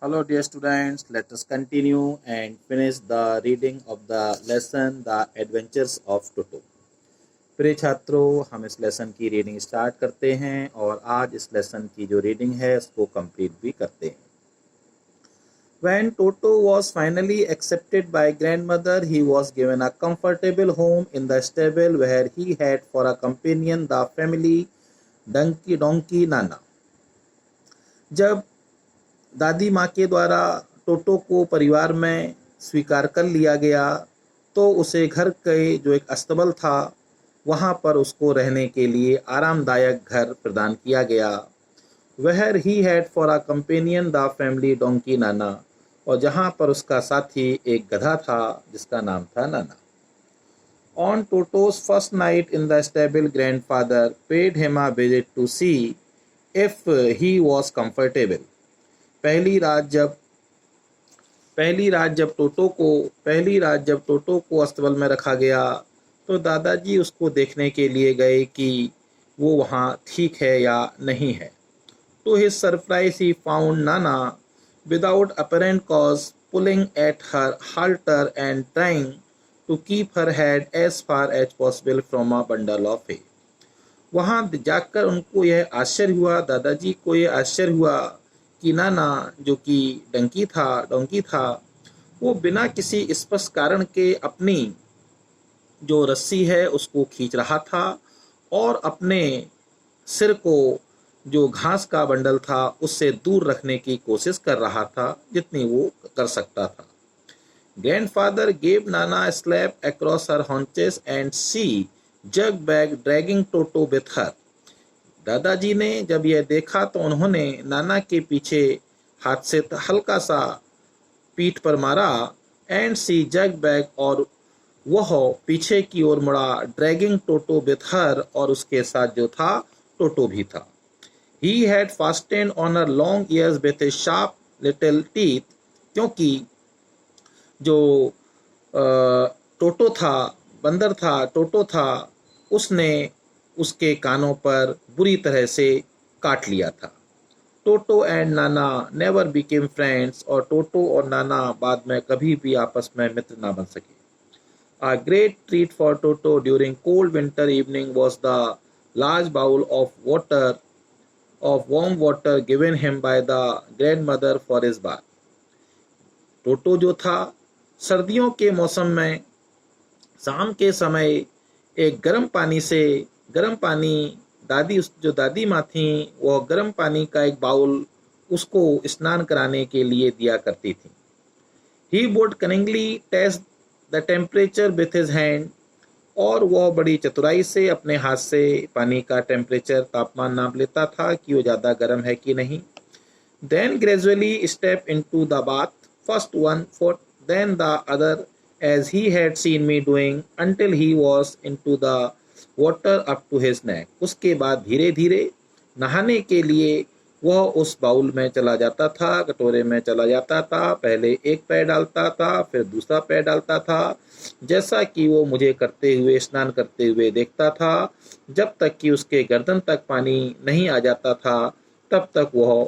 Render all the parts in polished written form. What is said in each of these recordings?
Hello, dear students. Let us continue and finish the reading of the lesson The Adventures of Toto. प्रिय छात्रों, हम इस lesson की reading start करते हैं और आज इस लेसन की जो रीडिंग है उसको कंप्लीट भी करते हैं. When Toto was finally accepted by grandmother, he was given a comfortable home in the stable where he had for a companion the family donkey Nana. जब दादी माँ के द्वारा टोटो को परिवार में स्वीकार कर लिया गया तो उसे घर के जो एक अस्तबल था वहाँ पर उसको रहने के लिए आरामदायक घर प्रदान किया गया. Where he had for a companion the family donkey Nana, और जहाँ पर उसका साथी एक गधा था जिसका नाम था Nana. On Toto's first night in the stable grandfather paid him a visit to see if he was comfortable. पहली रात जब टोटो को अस्तबल में रखा गया तो दादाजी उसको देखने के लिए गए कि वो वहाँ ठीक है या नहीं है. To his surprise he found Nana without apparent cause pulling at her halter and trying to keep her head as far as possible from a bundle of hay. वहाँ जाकर दादाजी को ये आश्चर्य हुआ कि नाना जो कि डोंकी था वो बिना किसी स्पष्ट कारण के अपनी जो रस्सी है उसको खींच रहा था और अपने सिर को जो घास का बंडल था उससे दूर रखने की कोशिश कर रहा था जितनी वो कर सकता था. Grandfather gave Nana slap across her haunches and see jug bag dragging Toto with her. दादाजी ने जब यह देखा तो उन्होंने नाना के पीछे हाथ से हल्का सा पीठ पर मारा एंड सी जग बैग, और वह पीछे की ओर मुड़ा ड्रैगिंग टोटो विथ हर, और उसके साथ जो था टोटो भी था. He had fastened on her long years with A sharp little teeth, क्योंकि जो टोटो था उसने उसके कानों पर बुरी तरह से काट लिया था. टोटो and Nana never became friends, और टोटो और नाना बाद में कभी भी आपस में मित्र ना बन सके. A great treat for Toto during cold winter evening was the large bowl of warm water given him by the grandmother for his bath. टोटो जो था सर्दियों के मौसम में शाम के समय एक गर्म पानी दादी माँ थी वह गर्म पानी का एक बाउल उसको स्नान कराने के लिए दिया करती थी. He would cunningly test the temperature with his hand, और वह बड़ी चतुराई से अपने हाथ से पानी का तापमान नाप लेता था कि वो ज़्यादा गर्म है कि नहीं. Then gradually step into the bath, first one foot, then the other, as he had seen me doing, until he was into the water up to his neck. उसके बाद धीरे धीरे नहाने के लिए वह उस बाउल में चला जाता था, कटोरे में चला जाता था. पहले एक पैर डालता था, फिर दूसरा पैर डालता था, जैसा कि वो मुझे स्नान करते हुए देखता था. जब तक कि उसके गर्दन तक पानी नहीं आ जाता था तब तक वह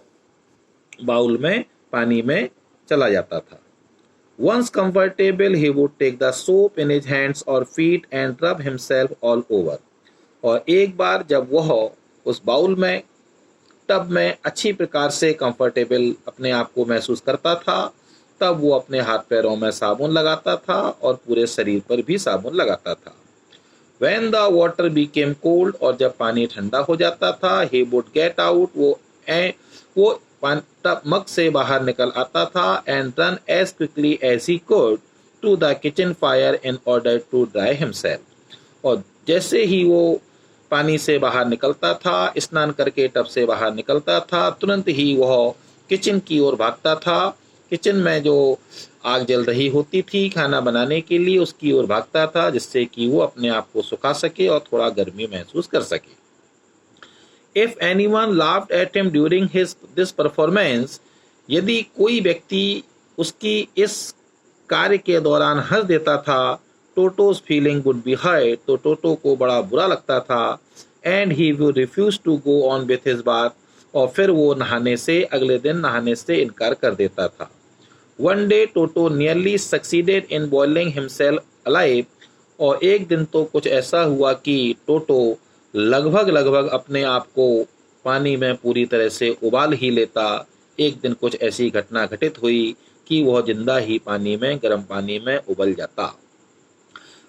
बाउल में पानी में चला जाता था. Once comfortable, he would take the soap in his hands or feet and rub himself all over. और एक बार जब वह उस बाउल में टब में अच्छी प्रकार से कंफर्टेबल अपने आप को महसूस करता था तब वो अपने हाथ पैरों में साबुन लगाता था और पूरे शरीर पर भी साबुन लगाता था. When the water became cold, और जब पानी ठंडा हो जाता था, he would get out, वो टब मग से बाहर निकल आता था and run as quickly as he could to the kitchen fire in order to dry himself. और जैसे ही वो पानी से बाहर निकलता था, स्नान करके टब से बाहर निकलता था, तुरंत ही वह किचन की ओर भागता था. किचन में जो आग जल रही होती थी खाना बनाने के लिए उसकी ओर भागता था जिससे कि वो अपने आप को सुखा सके और थोड़ा गर्मी महसूस कर सके. If anyone laughed at him during this performance, यदि कोई व्यक्ति उसकी इस कार्य के दौरान हंस देता था, टोटो's feeling would be hurt, तो टोटो को बड़ा बुरा लगता था. And he would refuse to go on with his bath, और फिर वो अगले दिन नहाने से इनकार कर देता था। One day toto nearly succeeded in boiling himself alive, और एक दिन तो कुछ ऐसा हुआ कि टोटो लगभग अपने आप को पानी में पूरी तरह से उबाल ही लेता। एक दिन कुछ ऐसी घटना घटित हुई कि वह जिंदा ही गर्म पानी में उबल जाता।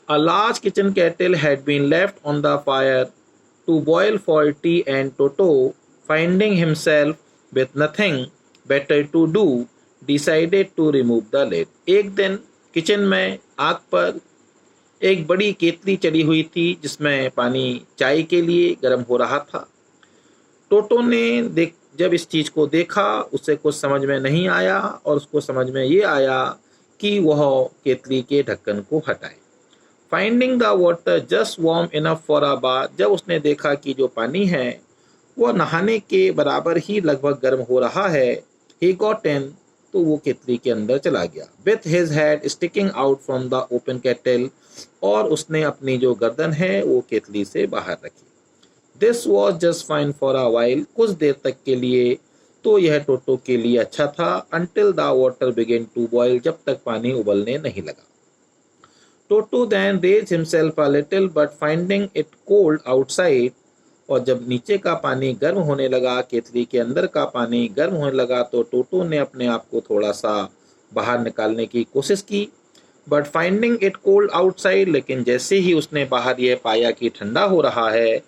A large kitchen kettle had been left on the fire to boil for tea, and Toto, finding himself with nothing better to do, decided to remove the lid. एक दिन किचन में आग पर एक बड़ी केतली चढ़ी हुई थी जिसमें पानी चाय के लिए गर्म हो रहा था। टोटो ने जब इस चीज को देखा उसे कुछ समझ में नहीं आया, और उसको समझ में ये आया कि वह केतली के ढक्कन को हटाए। Finding the water just warm enough for a bath, जब उसने देखा कि जो पानी है वह नहाने के बराबर ही लगभग गर्म हो रहा है, ही गॉट इन, तो वो केतली के अंदर चला गया। With his head sticking out from the open kettle, और उसने अपनी जो गर्दन है वो केतली से बाहर रखी। This was just fine for a while, कुछ देर तक के लिए तो यह टोटो के लिए अच्छा था। Until the water began to boil, जब तक पानी उबलने नहीं लगा। टोटो then raised himself a little, but finding it cold outside, और जब नीचे का पानी गर्म होने लगा, केतली के अंदर का पानी गर्म होने लगा, तो टोटो ने अपने आप को थोड़ा सा बाहर निकालने की कोशिश की। But finding it cold outside, लेकिन जैसे ही उसने बाहर यह पाया कि ठंडा हो रहा है,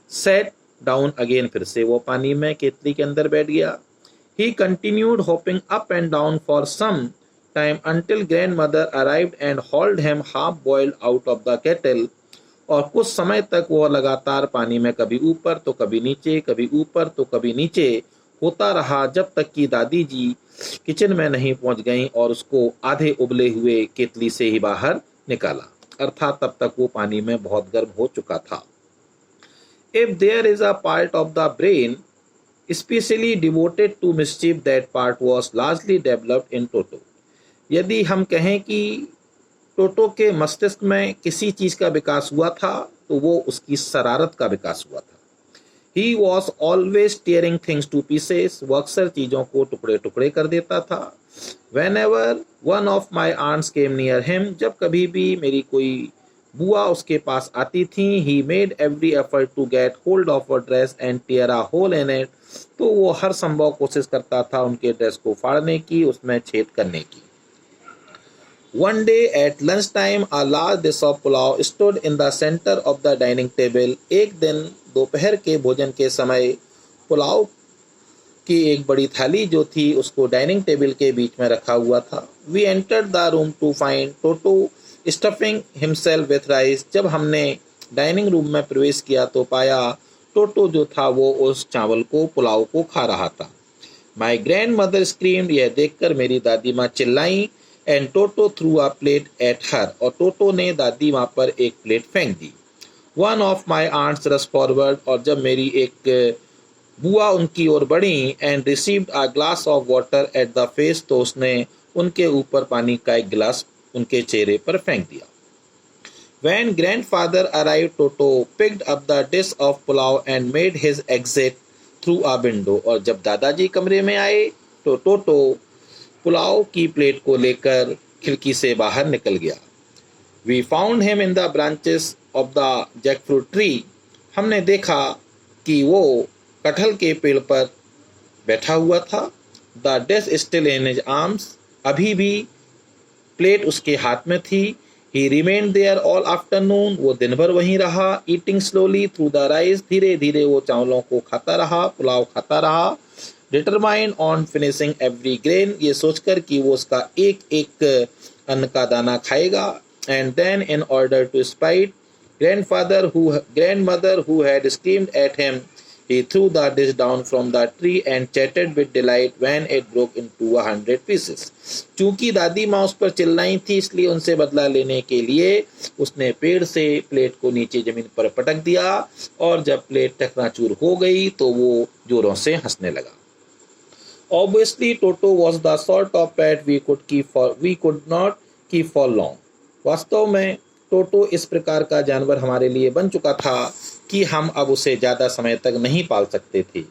सेट डाउन अगेन, फिर से वो पानी में केतली के अंदर बैठ गया। He continued hopping up and down for some time until grandmother arrived and hauled him half boiled out of the kettle, और कुछ समय तक वह लगातार पानी में कभी ऊपर तो कभी नीचे, कभी ऊपर तो कभी नीचे होता रहा, जब तक कि दादी जी किचन में नहीं पहुंच गईं और उसको आधे उबले हुए केतली से ही बाहर निकाला, अर्थात तब तक वो पानी में बहुत गर्म हो चुका था। If there is a part of the brain especially devoted to mischief, that part was largely developed in Toto. यदि हम कहें कि टोटो के मस्तिष्क में किसी चीज का विकास हुआ था तो वो उसकी शरारत का विकास हुआ था। He was always tearing things to pieces, वो अक्सर चीजों को टुकड़े टुकड़े कर देता था। Whenever one of my aunts came near him, जब कभी भी मेरी कोई बुआ उसके पास आती थी, he made every effort to get hold of her dress and tear a hole in it, तो वो हर संभव कोशिश करता था उनके ड्रेस को फाड़ने की, उसमें छेद करने की। One day at lunchtime, a large dish of pulao stood in the center of the dining table. एक दिन दोपहर के भोजन के समय पुलाव की एक बड़ी थाली जो थी उसको डाइनिंग टेबल के बीच में रखा हुआ था। We entered the room to find Toto stuffing himself with rice. जब हमने डाइनिंग रूम में प्रवेश किया तो पाया टोटो जो था वो उस चावल को, पुलाव को खा रहा था। My grandmother screamed, यह देखकर मेरी दादी माँ चिल्लाई। And Toto threw a plate at her, और टोटो ने दादी माँ पर एक प्लेट फेंक दी। One of my aunts rushed forward, और जब मेरी एक बुआ उनकी ओर बढ़ी, and received a glass of water at the face, तो उसने उनके ऊपर पानी का एक गिलास उनके चेहरे पर फेंक दिया। When grandfather arrived, Toto picked up the dish of pulao and made his exit through a window, और जब दादाजी कमरे में आए तो टोटो पुलाव की प्लेट को लेकर खिड़की से बाहर निकल गया। We found him in the branches of the jackfruit tree. हमने देखा कि वो कटहल के पेड़ पर बैठा हुआ था। The dish still in his arms. अभी भी प्लेट उसके हाथ में थी। He remained there all afternoon. वो दिन भर वहीं रहा। Eating slowly through the rice. धीरे धीरे वो चावलों को खाता रहा, पुलाव खाता रहा। Determined on finishing every grain, ये सोचकर कि वो उसका एक एक अन्न का दाना खाएगा। And then in order to spite grandmother who had screamed at him, he threw the dish down from the tree and chattered with delight when it broke into 100 pieces. चूंकि दादी माँ उस पर चिल्लाई थी, इसलिए उनसे बदला लेने के लिए उसने पेड़ से प्लेट को नीचे जमीन पर पटक दिया, और जब प्लेट टकराचूर हो गई तो वो जोरों से हंसने लगा। Obviously, Toto was the sort of pet we could not keep for long. वास्तव में टोटो इस प्रकार का जानवर हमारे लिए बन चुका था कि हम अब उसे ज़्यादा समय तक नहीं पाल सकते थे।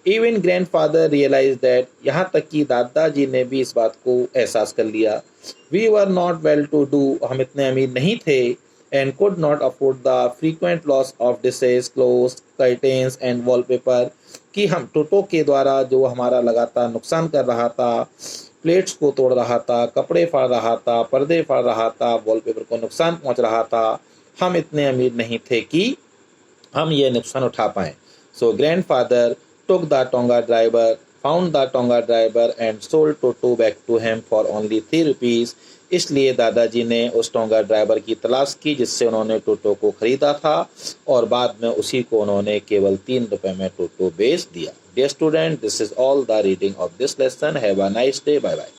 इवन ग्रैंडफादर रियलाइज दैट, यहाँ तक कि दादाजी ने भी इस बात को एहसास कर लिया। We were not well to do, हम इतने अमीर नहीं थे। And could not afford the frequent loss of dishes, clothes, curtains and wallpaper, कि हम टोटो के द्वारा जो हमारा लगातार नुकसान कर रहा था, प्लेट्स को तोड़ रहा था, कपड़े फाड़ रहा था, पर्दे फाड़ रहा था, वॉलपेपर को नुकसान पहुंच रहा था, हम इतने अमीर नहीं थे कि हम ये नुकसान उठा पाएं। सो grandfather took the Tonga driver, found the Tonga driver and sold Toto back to him for only 3 rupees. इसलिए दादाजी ने उस टोंगा ड्राइवर की तलाश की जिससे उन्होंने टोटो को खरीदा था और बाद में उसी को उन्होंने केवल 3 रुपए में टोटो बेच दिया। Dear student, this is all the reading of this lesson. Have a nice day. Bye bye.